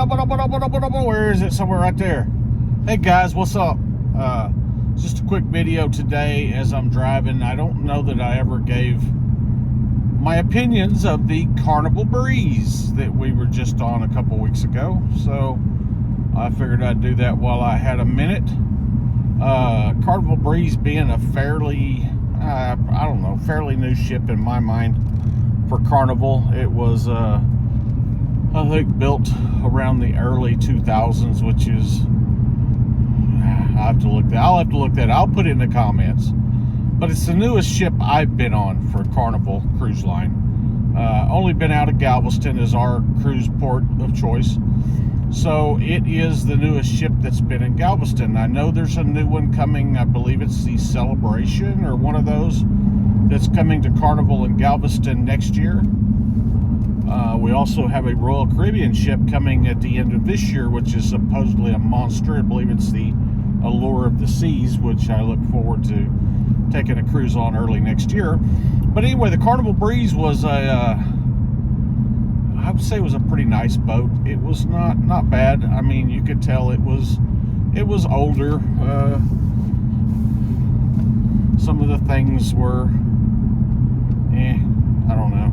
Where is it? Somewhere right there. Hey guys, what's up? Just a quick video today as I'm driving. I don't know that I ever gave my opinions of the Carnival breeze that we were just on a couple weeks ago. So I figured I'd do that while I had a minute. Carnival breeze being a fairly, fairly new ship in my mind for Carnival. It was, I think, built around the early 2000s, which is, I'll have to look that. I'll put it in the comments. But it's the newest ship I've been on for Carnival Cruise Line. Only been out of Galveston as our cruise port of choice. So it is the newest ship that's been in Galveston. I know there's a new one coming. I believe it's the Celebration or one of those that's coming to Carnival in Galveston next year. We also have a Royal Caribbean ship coming at the end of this year, which is supposedly a monster. I believe it's the Allure of the Seas, which I look forward to taking a cruise on early next year. But anyway, the Carnival Breeze was I would say it was a pretty nice boat. It was not bad. I mean, you could tell it was older. Some of the things were, I don't know.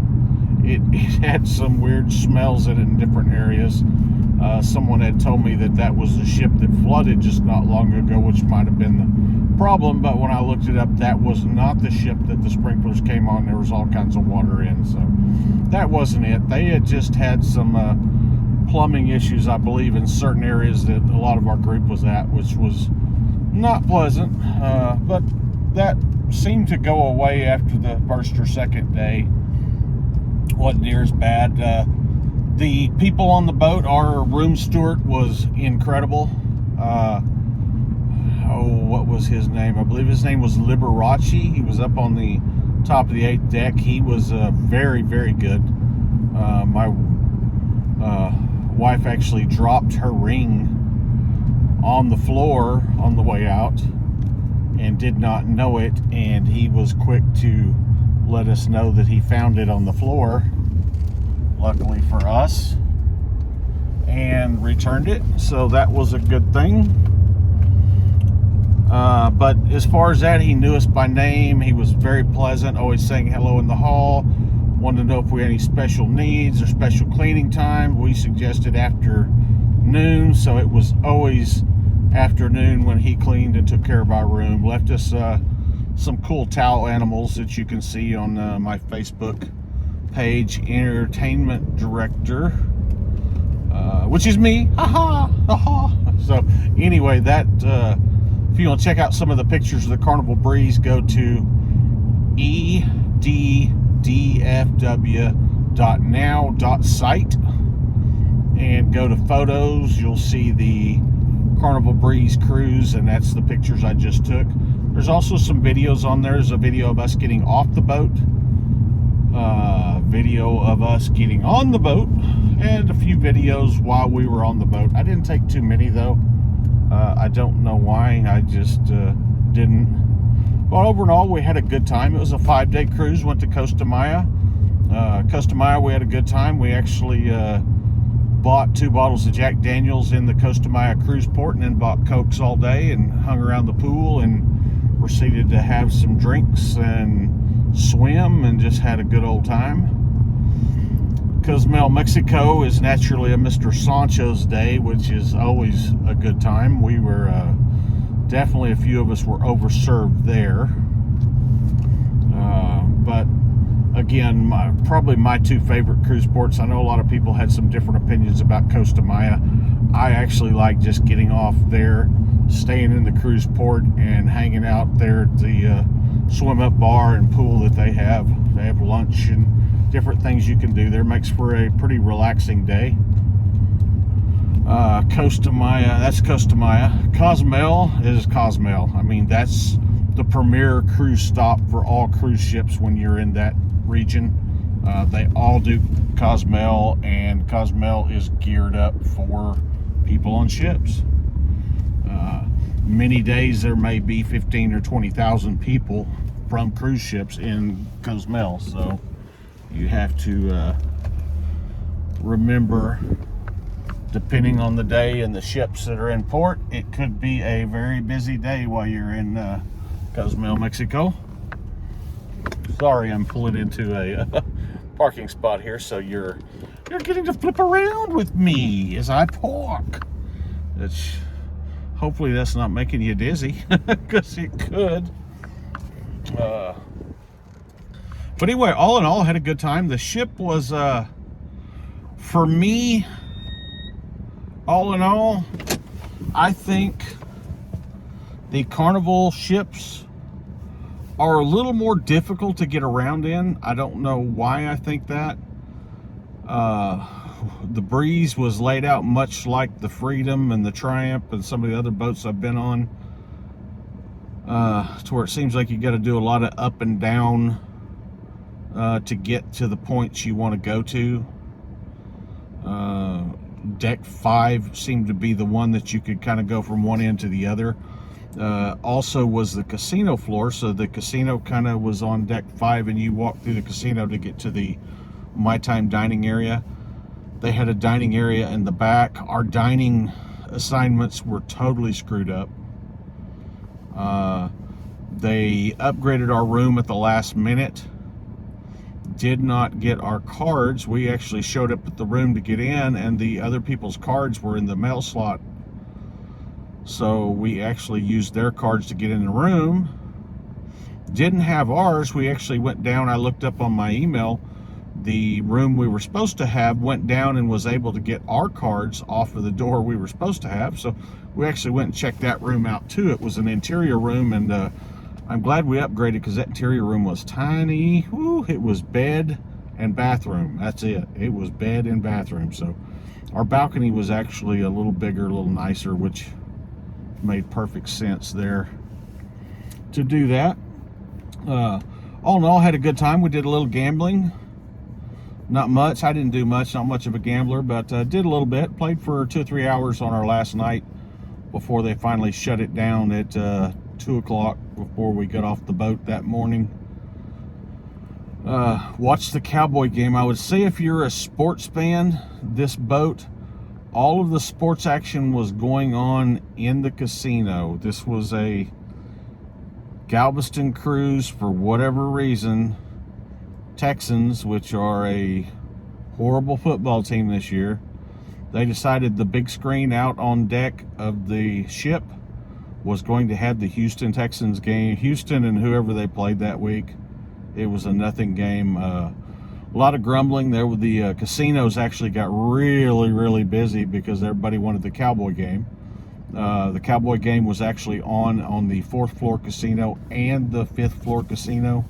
It had some weird smells in it in different areas. Someone had told me that was the ship that flooded just not long ago, which might have been the problem. But when I looked it up, that was not the ship that the sprinklers came on. There was all kinds of water in, so that wasn't it. They had just had some plumbing issues, I believe, in certain areas that a lot of our group was at, which was not pleasant. But that seemed to go away after the first or second day. Wasn't near as bad. The people on the boat, our room steward was incredible. What was his name? I believe his name was Liberace. He was up on the top of the 8th deck. He was very, very good. My wife actually dropped her ring on the floor on the way out and did not know it, and he was quick to let us know that he found it on the floor, luckily for us, and returned it. So that was a good thing. But as far as that, he knew us by name. He was very pleasant, always saying hello in the hall. Wanted to know if we had any special needs or special cleaning time. We suggested afternoon, so it was always afternoon when he cleaned and took care of our room. Left us some cool towel animals that you can see on my Facebook page, Entertainment Director, which is me. So anyway, that if you want to check out some of the pictures of the Carnival Breeze, go to eddfw.now.site and go to photos. You'll see the Carnival Breeze cruise, and that's the pictures I just took. There's also some videos on there. There's a video of us getting off the boat, video of us getting on the boat, and a few videos while we were on the boat. I didn't take too many though. I don't know why. I just didn't. But over and all, we had a good time. It was a 5-day cruise. Went to Costa Maya. Costa Maya, we had a good time. We actually bought 2 bottles of Jack Daniels in the Costa Maya cruise port, and then bought Cokes all day and hung around the pool and proceeded to have some drinks and swim and just had a good old time. Cozumel, Mexico is naturally a Mr. Sancho's day, which is always a good time. We were definitely, a few of us were overserved there. But again, probably my 2 favorite cruise ports. I know a lot of people had some different opinions about Costa Maya. I actually like just getting off there, staying in the cruise port and hanging out there at the swim up bar and pool that they have. They have lunch and different things you can do there. Makes for a pretty relaxing day. Costa Maya, that's Costa Maya. Cozumel is Cozumel. I mean, that's the premier cruise stop for all cruise ships when you're in that region. They all do Cozumel, and Cozumel is geared up for people on ships. Many days there may be 15 or 20,000 people from cruise ships in Cozumel, so you have to remember depending on the day and the ships that are in port, it could be a very busy day while you're in Cozumel, Mexico. Sorry, I'm pulling into a parking spot here, so you're getting to flip around with me as I park. Hopefully that's not making you dizzy, because it could. But anyway, all in all, I had a good time. The ship was, for me, all in all, I think the Carnival ships are a little more difficult to get around in. I don't know why I think that. The Breeze was laid out much like the Freedom and the Triumph and some of the other boats I've been on, to where it seems like you got to do a lot of up and down to get to the points you want to go to. Deck 5 seemed to be the one that you could kind of go from one end to the other. Also was the casino floor, so the casino kind of was on deck 5, and you walk through the casino to get to the My Time dining area. They had a dining area in the back. Our dining assignments were totally screwed up. They upgraded our room at the last minute. Did not get our cards. We actually showed up at the room to get in, and the other people's cards were in the mail slot. So we actually used their cards to get in the room. Didn't have ours. We actually went down. I looked up on my email. The room we were supposed to have went down and was able to get our cards off of the door we were supposed to have. So we actually went and checked that room out too. It was an interior room, and I'm glad we upgraded, because that interior room was tiny. Woo, it was bed and bathroom. That's it. It was bed and bathroom. So our balcony was actually a little bigger, a little nicer, which made perfect sense there to do that. All in all, had a good time. We did a little gambling. Not much. I didn't do much. Not much of a gambler, but did a little bit. Played for 2 or 3 hours on our last night before they finally shut it down at 2 o'clock before we got off the boat that morning. Watched the Cowboy game. I would say if you're a sports fan, this boat, all of the sports action was going on in the casino. This was a Galveston cruise. For whatever reason, Texans, which are a horrible football team this year, they decided the big screen out on deck of the ship was going to have the Houston Texans game. Houston and whoever they played that week. It was a nothing game. A lot of grumbling. There were the casinos actually got really busy because everybody wanted the Cowboy game. The Cowboy game was actually on the 4th floor casino and the 5th floor casino.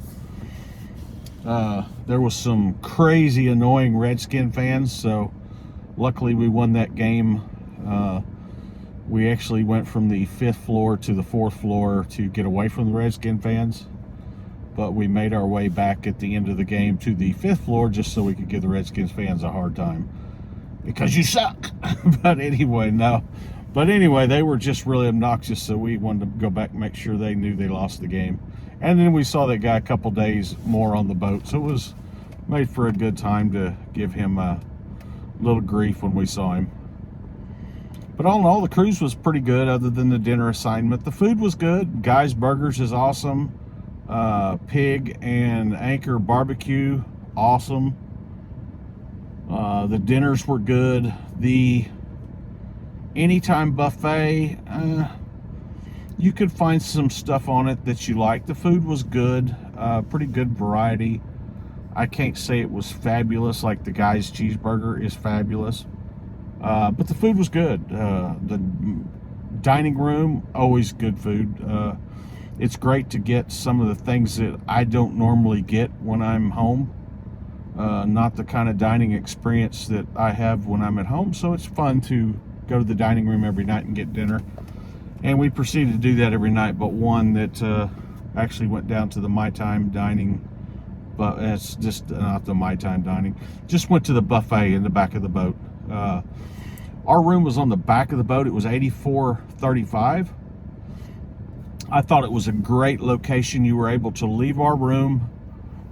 There was some crazy annoying Redskin fans, so luckily we won that game. We actually went from the 5th floor to the 4th floor to get away from the Redskin fans, but we made our way back at the end of the game to the 5th floor just so we could give the Redskins fans a hard time, because you suck. But anyway, no. But anyway, they were just really obnoxious, so we wanted to go back and make sure they knew they lost the game. And then we saw that guy a couple days more on the boat, so it was made for a good time to give him a little grief when we saw him. But all in all, the cruise was pretty good other than the dinner assignment. The food was good. Guy's Burgers is awesome. Pig and Anchor Barbecue, awesome. The dinners were good. The Anytime buffet, you could find some stuff on it that you like. The food was good, pretty good variety. I can't say it was fabulous like the Guy's Cheeseburger is fabulous, but the food was good. The dining room, always good food. It's great to get some of the things that I don't normally get when I'm home. Not the kind of dining experience that I have when I'm at home, so it's fun to go to the dining room every night and get dinner. And we proceeded to do that every night but one, that actually went down to the My Time dining, but it's just not the My Time dining, just went to the buffet in the back of the boat. Our room was on the back of the boat. It was 8435. I thought it was a great location. You were able to leave our room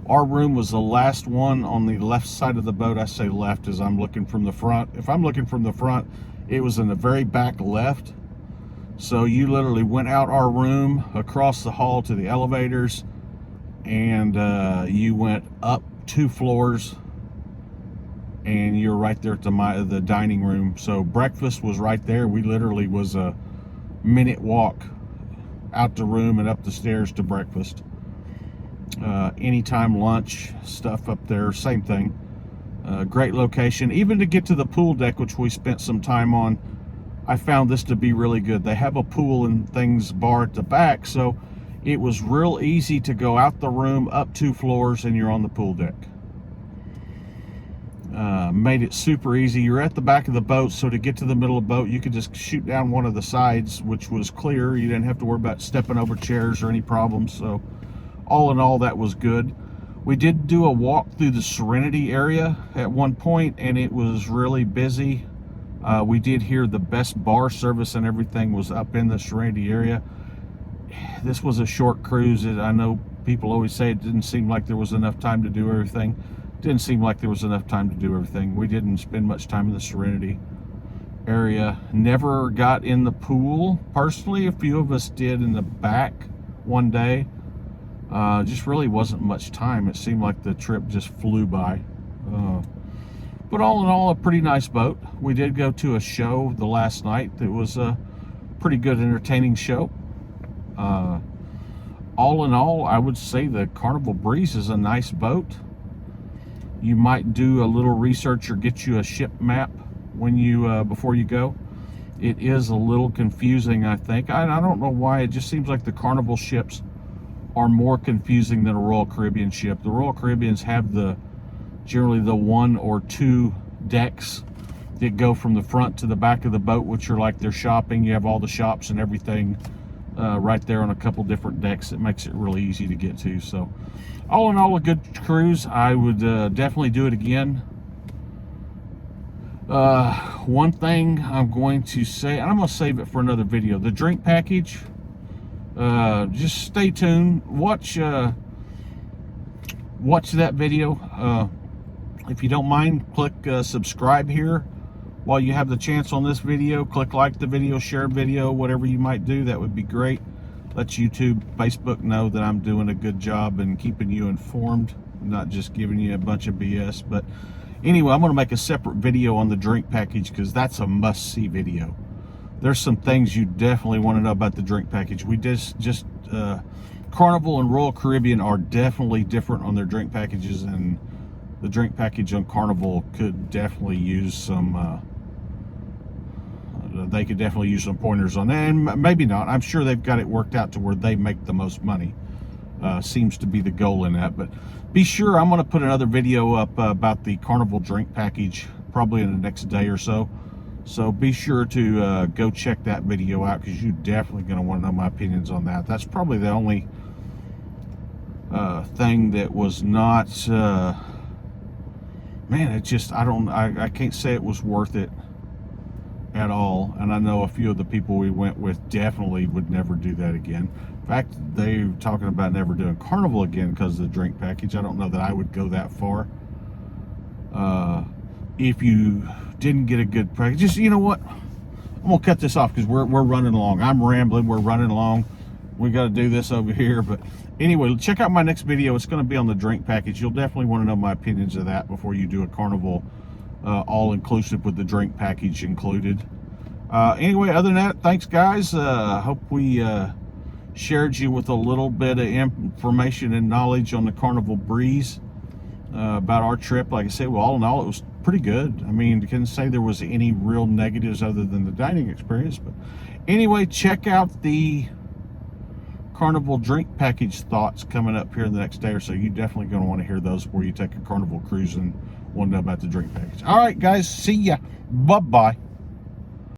Our room was the last one on the left side of the boat. I say left as I'm looking from the front. If I'm looking from the front, it was in the very back left. So you literally went out our room, across the hall to the elevators, and you went up 2 floors, and you're right there at the dining room. So breakfast was right there. We literally was a minute walk out the room and up the stairs to breakfast. Anytime lunch stuff up there, same thing. Great location. Even to get to the pool deck, which we spent some time on, I found this to be really good. They have a pool and things bar at the back, so it was real easy to go out the room, up 2 floors, and you're on the pool deck. Made it super easy. You're at the back of the boat, so to get to the middle of the boat, you could just shoot down one of the sides, which was clear. You didn't have to worry about stepping over chairs or any problems. So all in all, that was good. We did do a walk through the Serenity area at one point, and it was really busy. We did hear the best bar service and everything was up in the Serenity area. This was a short cruise. I know people always say it didn't seem like there was enough time to do everything. Didn't seem like there was enough time to do everything. We didn't spend much time in the Serenity area. Never got in the pool personally. A few of us did in the back one day. Just really wasn't much time. It seemed like the trip just flew by. But all in all, a pretty nice boat. We did go to a show the last night. It was a pretty good, entertaining show. All in all, I would say the Carnival Breeze is a nice boat. You might do a little research or get you a ship map when you before you go. It is a little confusing, I think. I don't know why. It just seems like the Carnival ships are more confusing than a Royal Caribbean ship. The Royal Caribbeans have generally the 1 or 2 decks that go from the front to the back of the boat, which are like their shopping. You have all the shops and everything right there on a couple different decks. It makes it really easy to get to. So all in all, a good cruise. I would definitely do it again. One thing I'm going to say, and I'm going to save it for another video, the drink package, just stay tuned. Watch that video. If you don't mind, click subscribe here while you have the chance on this video. Click like the video, share video, whatever you might do. That would be great. Let YouTube, Facebook know that I'm doing a good job and keeping you informed, not just giving you a bunch of BS. But anyway, I'm going to make a separate video on the drink package because that's a must-see video. There's some things you definitely want to know about the drink package. We Carnival and Royal Caribbean are definitely different on their drink packages, and the drink package on Carnival could definitely use some they could definitely use some pointers on that, and maybe not. I'm sure they've got it worked out to where they make the most money. Seems to be the goal in that. But be sure, I'm going to put another video up about the Carnival drink package probably in the next day or so. So be sure to go check that video out, because you're definitely going to want to know my opinions on that. That's probably the only thing that was not man, it just, I can't say it was worth it at all. And I know a few of the people we went with definitely would never do that again. In fact, they're talking about never doing Carnival again because of the drink package. I don't know that I would go that far. If you didn't get a good package, just, you know what, I'm gonna cut this off because we're running along. I'm rambling, we're running along. We got to do this over here. But anyway, check out my next video. It's going to be on the drink package. You'll definitely want to know my opinions of that before you do a Carnival all-inclusive with the drink package included. Anyway, other than that, thanks, guys. Hope we shared you with a little bit of information and knowledge on the Carnival Breeze about our trip. Like I said, well, all in all, it was pretty good. I mean, I can't say there was any real negatives other than the dining experience. But anyway, check out the Carnival drink package thoughts coming up here in the next day or so. You're definitely going to want to hear those before you take a Carnival cruise and want to know about the drink package. All right, guys, see ya. Bye-bye.